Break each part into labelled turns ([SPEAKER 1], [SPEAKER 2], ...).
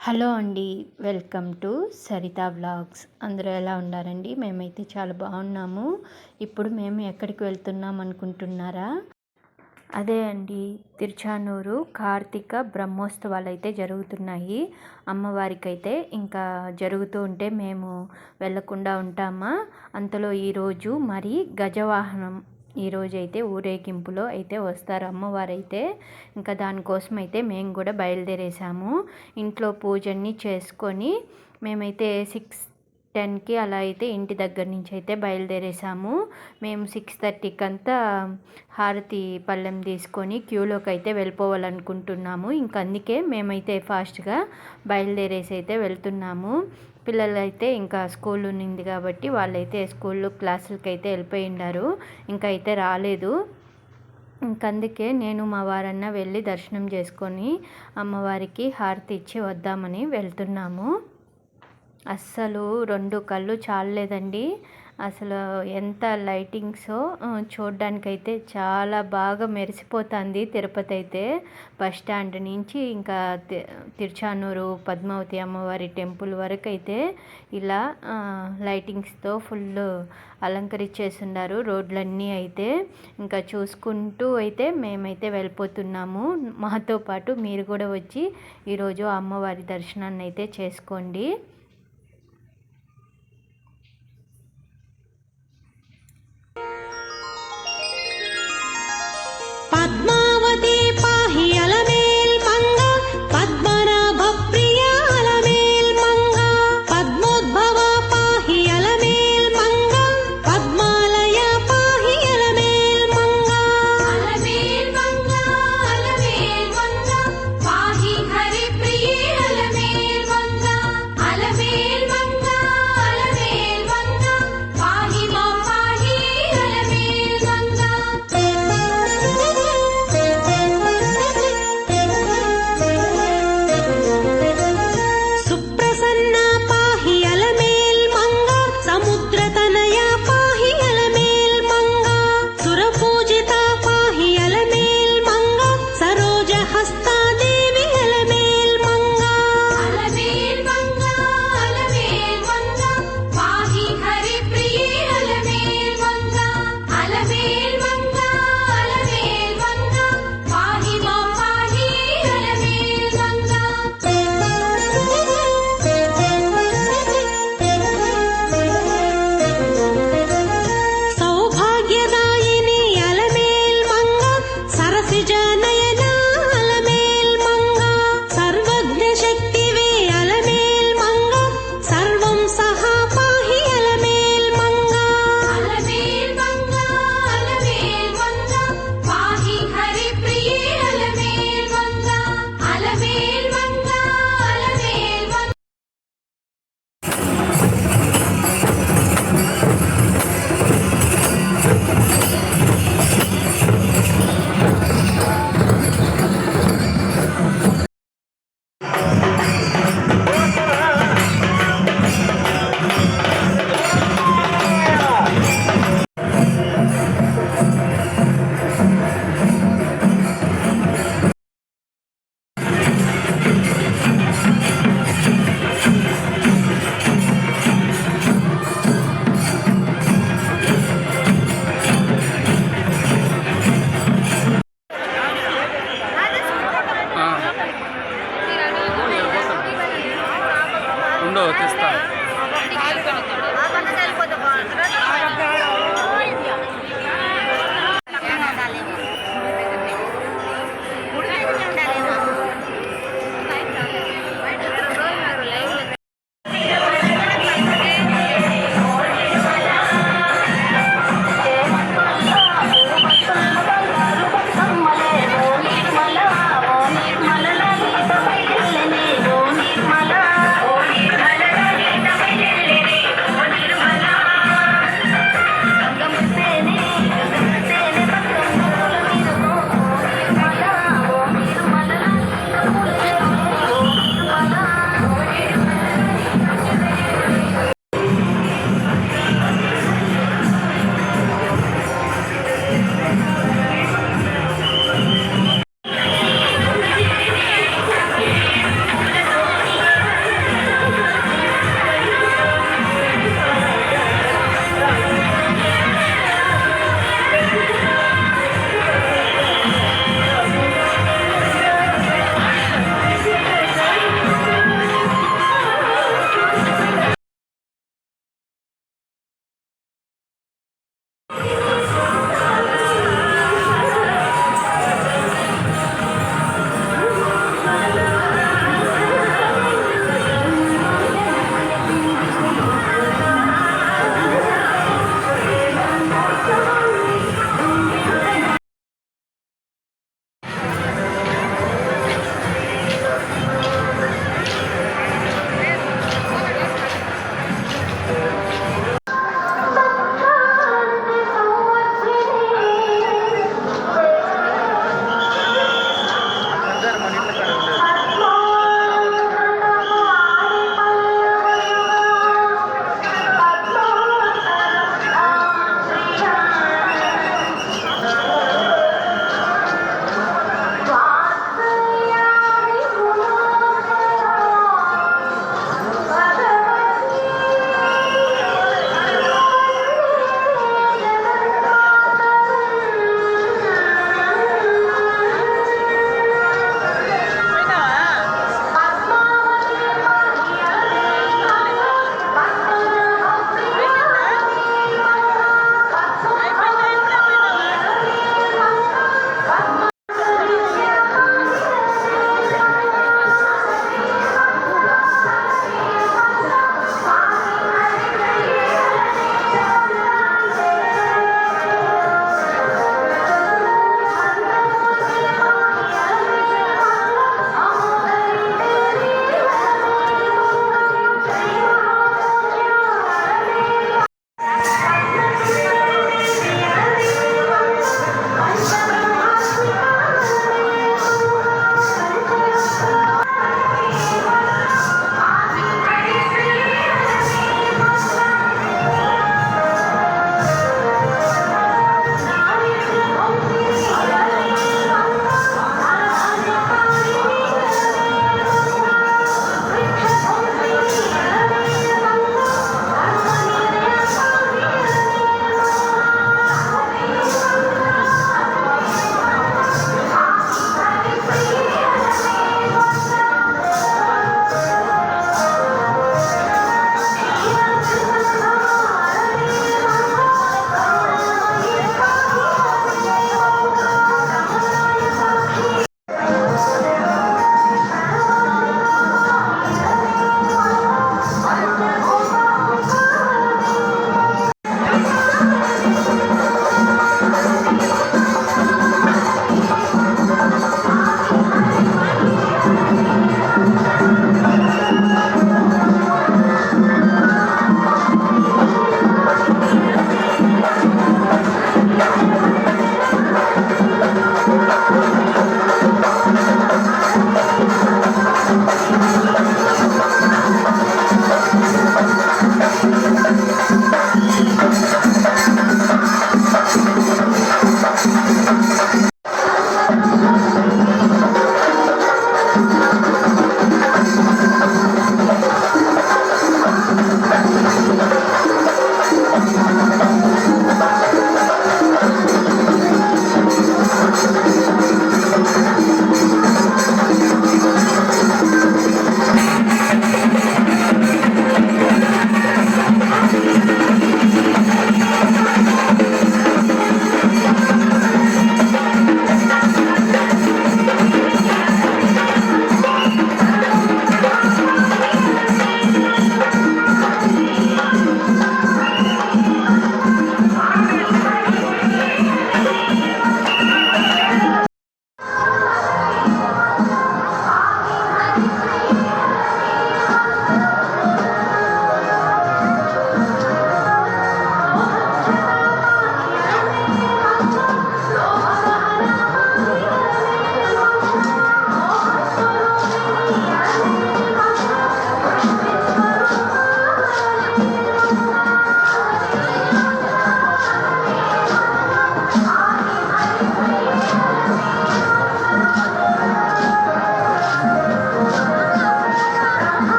[SPEAKER 1] Hello అండి. Welcome to Saritha vlogs. అందరూ ఎలా ఉన్నారండి? మేమైతే చాలా బాగున్నాము. ఇప్పుడు మేము ఎక్కడికి వెళ్తున్నాం అనుకుంటున్నారా? అదే అండి, తిరుచానూరు కార్తీక బ్రహ్మోత్సవాలు అయితే జరుగుతున్నాయి. అమ్మవారికైతే ఇంకా జరుగుతూ ఉంటే మేము వెళ్ళకుండా ఉంటామా? అంతలో ఈరోజు మరి గజవాహనం ఈరోజైతే ఊరేగింపులో అయితే వస్తారు అమ్మవారైతే. ఇంకా దానికోసం అయితే మేము కూడా బయలుదేరేసాము. ఇంట్లో పూజన్ని చేసుకొని మేమైతే 6:10కి అలా అయితే ఇంటి దగ్గర నుంచి అయితే బయలుదేరేసాము. మేము 6:30కి అంతా హారతి పళ్ళెం తీసుకొని క్యూలోకి అయితే వెళ్ళిపోవాలనుకుంటున్నాము. ఇంక అందుకే మేమైతే ఫాస్ట్గా బయలుదేరేసి అయితే వెళ్తున్నాము. పిల్లలు అయితే ఇంకా స్కూల్ ఉన్నింది కాబట్టి వాళ్ళైతే స్కూల్లో క్లాసులకి అయితే వెళ్ళిపోయిండారు. ఇంకా అయితే రాలేదు. ఇంకందుకే నేను మా వారన్నా వెళ్ళి దర్శనం చేసుకొని అమ్మవారికి హారతి ఇచ్చి వద్దామని వెళ్తున్నాము. అస్సలు 2 కళ్ళు చాలలేదండి. అసలు ఎంత లైటింగ్సో చూడ్డానికైతే చాలా బాగా మెరిసిపోతుంది తిరుపతి అయితే. బస్ స్టాండ్ నుంచి ఇంకా తిరుచానూరు పద్మావతి అమ్మవారి టెంపుల్ వరకు అయితే ఇలా లైటింగ్స్తో ఫుల్ అలంకరించేస్తున్నారు రోడ్లన్నీ అయితే. ఇంకా చూసుకుంటూ అయితే మేమైతే వెళ్ళిపోతున్నాము. మాతో పాటు మీరు కూడా వచ్చి ఈరోజు అమ్మవారి దర్శనాన్ని అయితే చేసుకోండి.
[SPEAKER 2] పద్మావతి పాహి అలమేల్ మంగ పద్మనాభ ప్రియ అలమేల్ మంగ పద్మోద్భవ పాహి అలమేల్ మంగ పద్మాలయ పాహి అలమేల్ మంగ అలమేల్ మంగ అలమేల్ మంగ పాహి హరి ప్రియ అలమేల్ మంగ అలమేల్ మంగ అలమేల్ మంగ పాహి మా పాహి అలమేల్ మంగ సుప్రసన్న పాహి అలమేల్ మంగ సముద్ర తనయ పాహి అలమేల్ మంగ సురపూజిత పాహి అలమేల్ మంగ సరోజ హస్తా దేవి అలమేల్ మంగ అలమేల్ మంగ అలమేల్ మంగ పాహి హరి ప్రియ అలమేల్ మంగ అలమేల్ మంగ అలమేల్ మంగ పాహి మా పాహి అలమేల్ మంగ సౌభాగ్యదాయిని అలమేల్ మంగ సరసిజ నయన అలమేల్ మంగ సర్వజ్ఞ శక్తివే అలమేల్ మంగ సర్వం సహా పాహి అలమేల్ మంగ అలమేల్ మంగ అలమేల్ మంగ పాహి హరి ప్రియ అలమేల్ మంగ అలమేల్ మంగ అలమేల్ మంగ
[SPEAKER 3] ఉండో తెస్తా.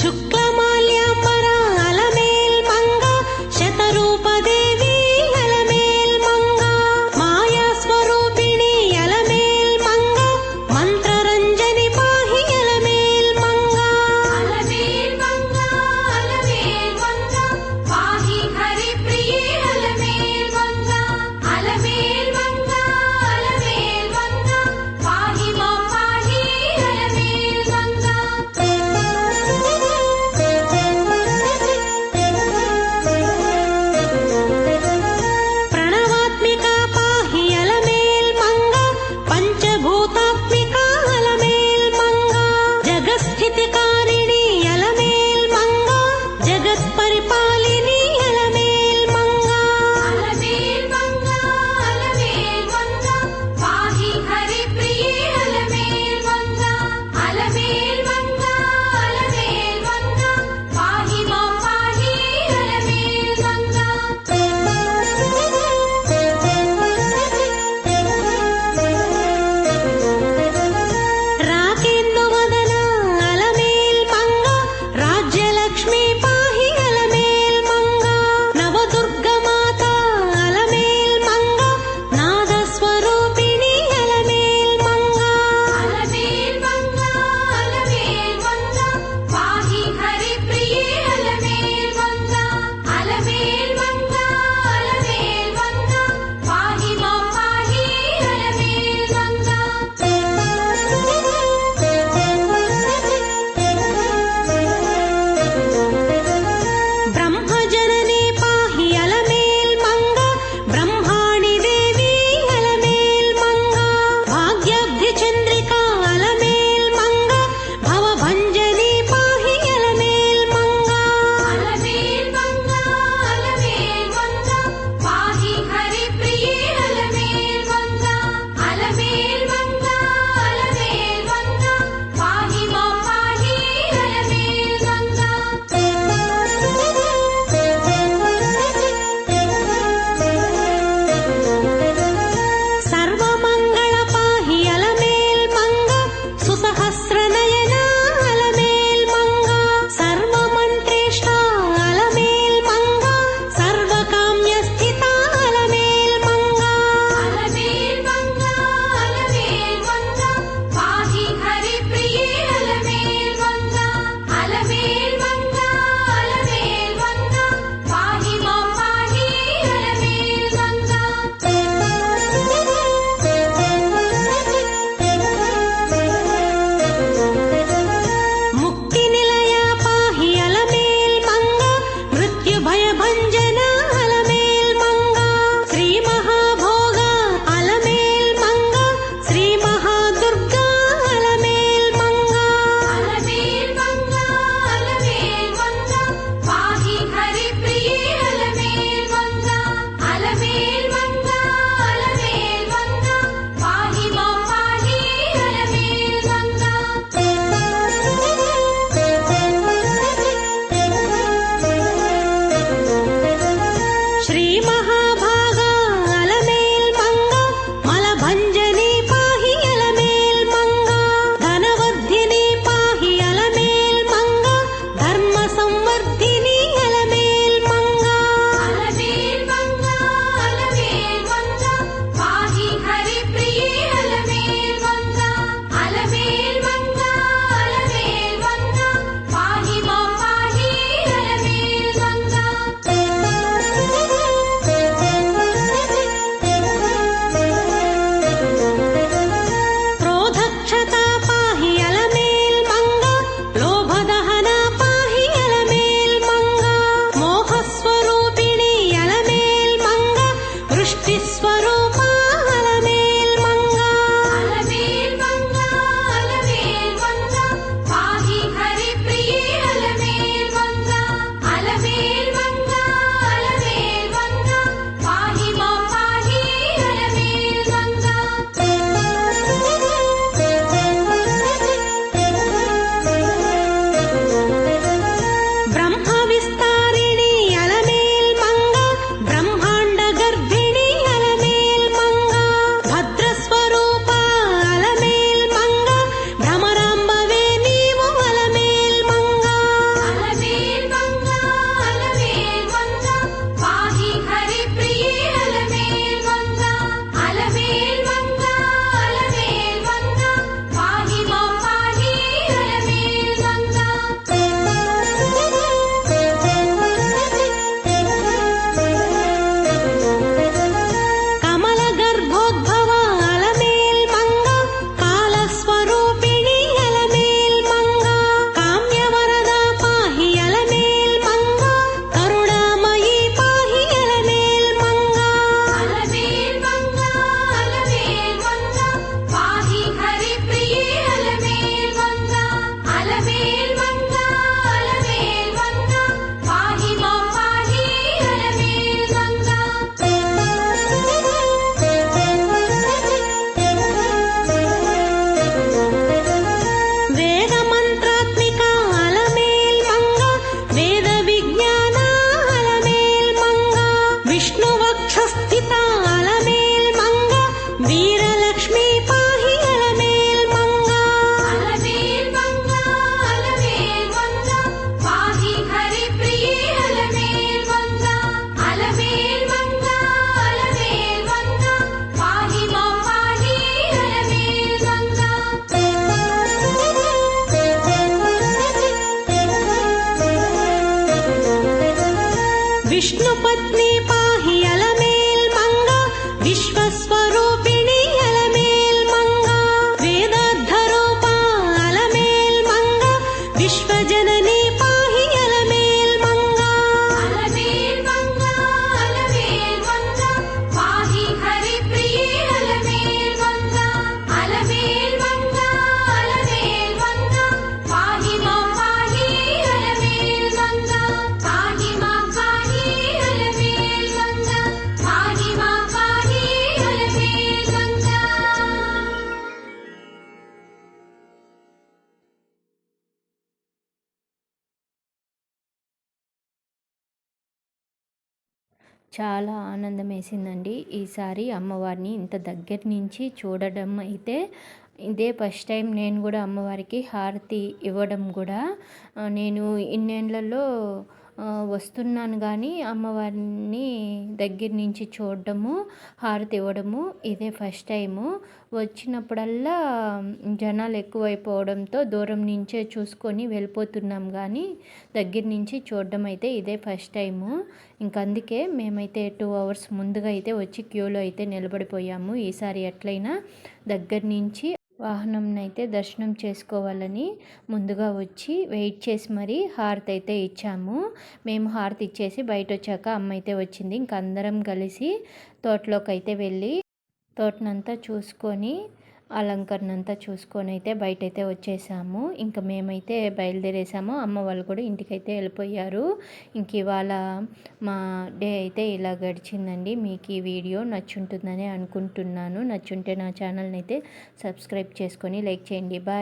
[SPEAKER 2] శుక్లమాల్యాంబరా అలమేల్ మంగ శతరూపదేవి అలమేల్ మంగ మాయా స్వరూపిణి అలమేల్ మంగ మంత్రరంజని పాహి అలమేల్ మంగ
[SPEAKER 4] అలమేల్ మంగ అలమేల్ మంగ పాహి హరిప్రియే అలమేల్ మంగ అలమేల్ మంగ అలమేల్ మంగ పాహి మాం పాహి అలమేల్ మంగ
[SPEAKER 2] विष्णुपत्नी पाहि अलमेल् मंगा विश्वस्वरूपिणी अलमेल् मंगा वेदाद्धरूपा अलमेल् मंगा विश्वजननी पाहि अलमेल् मंगा
[SPEAKER 4] अलमेल् मंगा पाहि हरिप्रिये अलमेल् मंगा अलमेल् मंगा पाहि मां पाहि अलमेल् मंगा पाहि मां पाहि अलमेल् मंगा पाहि मां पाहि अलमेल् मंगा
[SPEAKER 1] చాలా ఆనందం వేసిందండి ఈసారి అమ్మవారిని ఇంత దగ్గర నుంచి చూడడం అయితే. ఇదే ఫస్ట్ టైం నేను కూడా అమ్మవారికి హారతి ఇవ్వడం కూడా. నేను ఇన్నేళ్లలో వస్తున్నాను కానీ అమ్మవారిని దగ్గర నుంచి చూడడము, హారతి ఇవ్వడము ఇదే ఫస్ట్ టైము. వచ్చినప్పుడల్లా జనాలు ఎక్కువైపోవడంతో దూరం నుంచే చూసుకొని వెళ్ళిపోతున్నాం కానీ దగ్గర నుంచి చూడడం అయితే ఇదే ఫస్ట్ టైము. అందుకే మేమైతే 2 hours ముందుగా అయితే వచ్చి క్యూలో అయితే నిలబడిపోయాము. ఈసారి ఎట్లయినా దగ్గర నుంచి వాహనంనైతే దర్శనం చేసుకోవాలని ముందుగా వచ్చి వెయిట్ చేసి మరీ హారతి అయితే ఇచ్చాము. మేము హారతి ఇచ్చేసి బయట వచ్చాక అమ్మ అయితే వచ్చింది. అందరం కలిసి తోటలోకి అయితే వెళ్ళి తోటనంతా చూసుకొని అలంకరణ అంతా చూసుకొని అయితే బయట అయితే వచ్చేసాము. మేమైతే బయలుదేరేసాము. అమ్మ వాళ్ళు కూడా ఇంటికైతే వెళ్ళిపోయారు. ఇవాళ మా డే అయితే ఇలా గడిచిందండి. మీకు ఈ వీడియో నచ్చుంటుందని అనుకుంటున్నాను. నచ్చుంటే నా ఛానల్ని అయితే సబ్స్క్రైబ్ చేసుకొని లైక్ చేయండి. బాయ్.